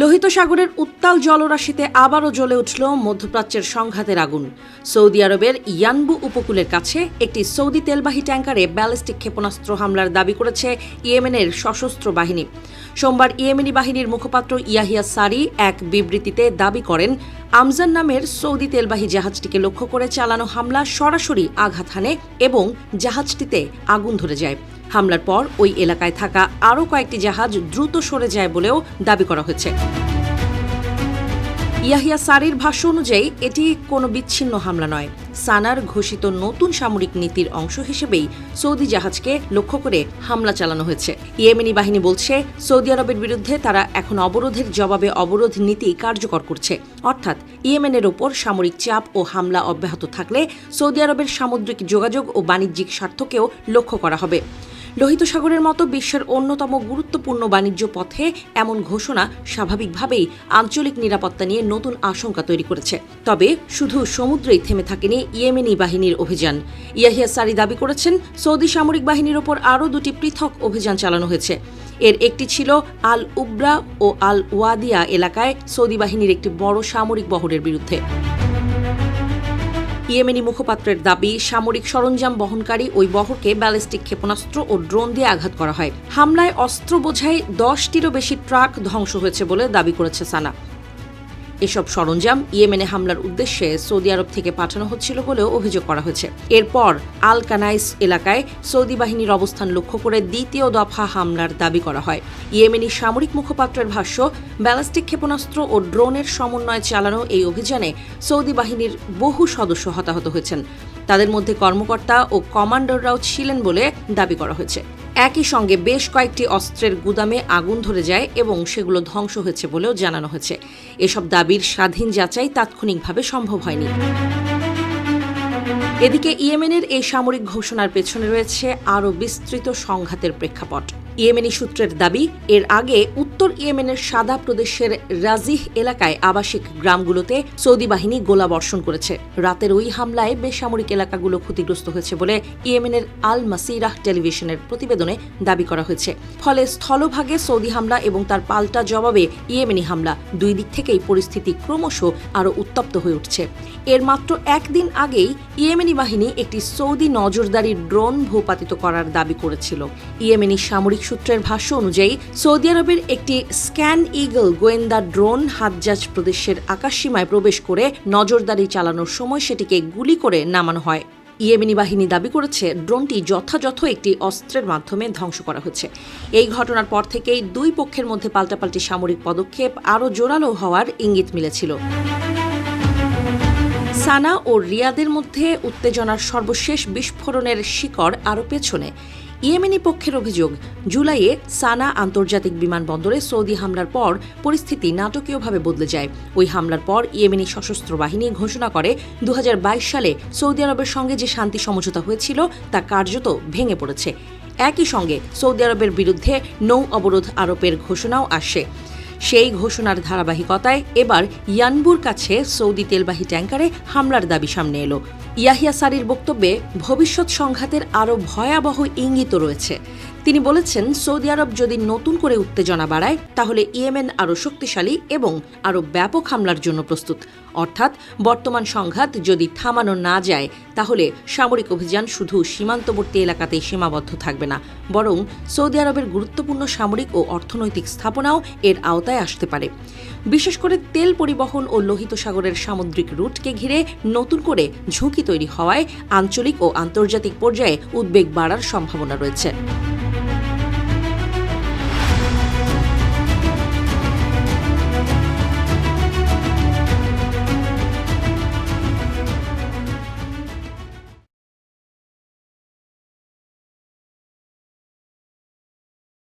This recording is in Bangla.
লোহিত সাগরের উত্তাল জলরাশিতে আবারও জ্বলে উঠল মধ্যপ্রাচ্যের সংঘাতের আগুন। সৌদি আরবের ইয়ানবু উপকূলের কাছে একটি সৌদি তেলবাহী ট্যাঙ্কারে ব্যালিস্টিক ক্ষেপণাস্ত্র হামলার দাবি করেছে ইয়েমেনের সশস্ত্র বাহিনী। সোমবার ইয়েমেনি বাহিনীর মুখপাত্র ইয়াহিয়া সারি এক বিবৃতিতে দাবি করেন, আমজান নামের সৌদি তেলবাহী জাহাজটিকে লক্ষ্য করে চালানো হামলা সরাসরি আঘাত হানে এবং জাহাজটিতে আগুন ধরে যায়। হামলার পর ওই এলাকায় থাকা আরও কয়েকটি জাহাজ দ্রুত সরে যায় বলেও দাবি করা হয়েছে। ইয়াহিয়া সারির ভাষ্য অনুযায়ী এটি কোনো বিচ্ছিন্ন হামলা নয়, সানার ঘোষিত নতুন সামরিক নীতির অংশ হিসেবেই সৌদি জাহাজকে লক্ষ্য করে হামলা চালানো হয়েছে। ইয়েমেনি বাহিনী বলছে, সৌদি আরবের বিরুদ্ধে তারা এখন অবরোধের জবাবে অবরোধ নীতি কার্যকর করছে, অর্থাৎ ইয়েমেনের ওপর সামরিক চাপ ও হামলা অব্যাহত থাকলে সৌদি আরবের সামুদ্রিক যোগাযোগ ও বাণিজ্যিক স্বার্থকেও লক্ষ্য করা হবে। লোহিত সাগরের মতো বিশ্বের অন্যতম গুরুত্বপূর্ণ বাণিজ্য পথে এমন ঘোষণা স্বাভাবিকভাবেই আঞ্চলিক নিরাপত্তা নিয়ে নতুন আশঙ্কা তৈরি করেছে। তবে শুধু সমুদ্রেই থেমে থাকেনি ইয়েমেনি বাহিনীর অভিযান। ইয়াহিয়া সারি দাবি করেছেন, সৌদি সামরিক বাহিনীর ওপর আরও দুটি পৃথক অভিযান চালানো হয়েছে। এর একটি ছিল আল উবরা ও আল ওয়াদিয়া এলাকায় সৌদি বাহিনীর একটি বড় সামরিক বহরের বিরুদ্ধে। ইয়েমেনি মুখপাত্রের দাবি, সামরিক সরঞ্জাম বহনকারী ওই বহরকে ব্যালিস্টিক ক্ষেপণাস্ত্র ও ড্রোন দিয়ে আঘাত করা হয়। হামলায় অস্ত্র বোঝাই 10টিরও বেশি ট্রাক ধ্বংস হয়েছে বলে দাবি করেছে সানা। এসব সরঞ্জাম ইয়েমেনে হামলার উদ্দেশ্যে সৌদি আরব থেকে পাঠানো হচ্ছিল বলেও অভিযোগ করা হয়েছে। এরপর আল কানাইস এলাকায় সৌদি বাহিনীর অবস্থান লক্ষ্য করে দ্বিতীয় দফা হামলার দাবি করা হয়। ইয়েমেনি সামরিক মুখপাত্রের ভাষ্য, ব্যালিস্টিক ক্ষেপণাস্ত্র ও ড্রোনের সমন্বয়ে চালানো এই অভিযানে সৌদি বাহিনীর বহু সদস্য হতাহত হয়েছেন। তাদের মধ্যে কর্মকর্তা ও কমান্ডাররাও ছিলেন বলে দাবি করা হয়েছে। একই সঙ্গে বেশ কয়েকটি অস্ত্রের গুদামে আগুন ধরে যায় এবং সেগুলো ধ্বংস হয়েছে বলেও জানানো হয়েছে। এসব দাবির স্বাধীন যাচাই তাৎক্ষণিকভাবে সম্ভব হয়নি। এদিকে ইয়েমেনের এই সামরিক ঘোষণার পেছনে রয়েছে আরও বিস্তৃত সংঘাতের প্রেক্ষাপট। ইয়েমেনি সূত্রের দাবি, এর আগে উত্তর ইয়েমেনের সাদা প্রদেশের রাজিহ এলাকায় আবাসিক গ্রামগুলোতে সৌদি বাহিনী গোলাবর্ষণ করেছে। রাতের ওই হামলায় বেসামরিক এলাকাগুলো ক্ষতিগ্রস্ত হয়েছে বলে ইয়েমেনের আল মাসিরাহ টেলিভিশনের প্রতিবেদনে দাবি করা হয়েছে। ফলে স্থলভাগে সৌদি হামলা এবং তার পাল্টা জবাবে ইয়েমেনি হামলা, দুই দিক থেকেই পরিস্থিতি ক্রমশ আরও উত্তপ্ত হয়ে উঠছে। এর মাত্র একদিন আগেই ইয়েমেনি বাহিনী একটি সৌদি নজরদারি ড্রোন ভূপাতিত করার দাবি করেছিল। ইয়েমেনি সামরিক সূত্রের ভাষ্য অনুযায়ী সৌদি আরবের একটি স্ক্যান ইগল গোয়েন্দা ড্রোন হাজ্জাজ প্রদেশের আকাশসীমায় প্রবেশ করে নজরদারি চালানোর সময় সেটিকে গুলি করে নামানো হয়। ইয়েমেনি বাহিনী দাবি করেছে, ড্রোনটি যথাযথ একটি অস্ত্রের মাধ্যমে ধ্বংস করা হচ্ছে। এই ঘটনার পর থেকেই দুই পক্ষের মধ্যে পাল্টাপাল্টি সামরিক পদক্ষেপ আরও জোরালো হওয়ার ইঙ্গিত মিলেছিল। সানা ও রিয়াদের মধ্যে উত্তেজনার সর্বশেষ বিস্ফোরণের শিকড় আরও পেছনে। ইয়েমেনি পক্ষের অভিযোগ, জুলাইয়ে সানা আন্তর্জাতিক বিমানবন্দরে সৌদি হামলার পর পরিস্থিতি নাটকীয়ভাবে বদলে যায়। ওই হামলার পর ইয়েমেনি সশস্ত্র বাহিনী ঘোষণা করে 2022 সালে সৌদি আরবের সঙ্গে যে শান্তি সমঝোতা হয়েছিল তা কার্যত ভেঙে পড়েছে। একই সঙ্গে সৌদি আরবের বিরুদ্ধে নৌ অবরোধ আরোপের ঘোষণাও আসে। সেই ঘোষণার ধারাবাহিকতায় এবার ইয়ানবুর কাছে সৌদি তেলবাহী ট্যাঙ্কারে হামলার দাবি সামনে এলো। ইয়াহিয়া সারির বক্তব্যে ভবিষ্যৎ সংঘাতের আরও ভয়াবহ ইঙ্গিত রয়েছে। তিনি বলেছেন, সৌদি আরব যদি নতুন করে উত্তেজনা বাড়ায় তাহলে ইয়েমেন আরও শক্তিশালী এবং আরও ব্যাপক হামলার জন্য প্রস্তুত। অর্থাৎ বর্তমান সংঘাত যদি থামানো না যায় তাহলে সামরিক অভিযান শুধু সীমান্তবর্তী এলাকাতেই সীমাবদ্ধ থাকবে না, বরং সৌদি আরবের গুরুত্বপূর্ণ সামরিক ও অর্থনৈতিক স্থাপনাও এর আওতায় আসতে পারে। বিশেষ করে তেল পরিবহন ও লোহিত সাগরের সামুদ্রিক রুটকে ঘিরে নতুন করে ঝুঁকি তৈরি হওয়ায় আঞ্চলিক ও আন্তর্জাতিক পর্যায়ে উদ্বেগ বাড়ার সম্ভাবনা রয়েছে।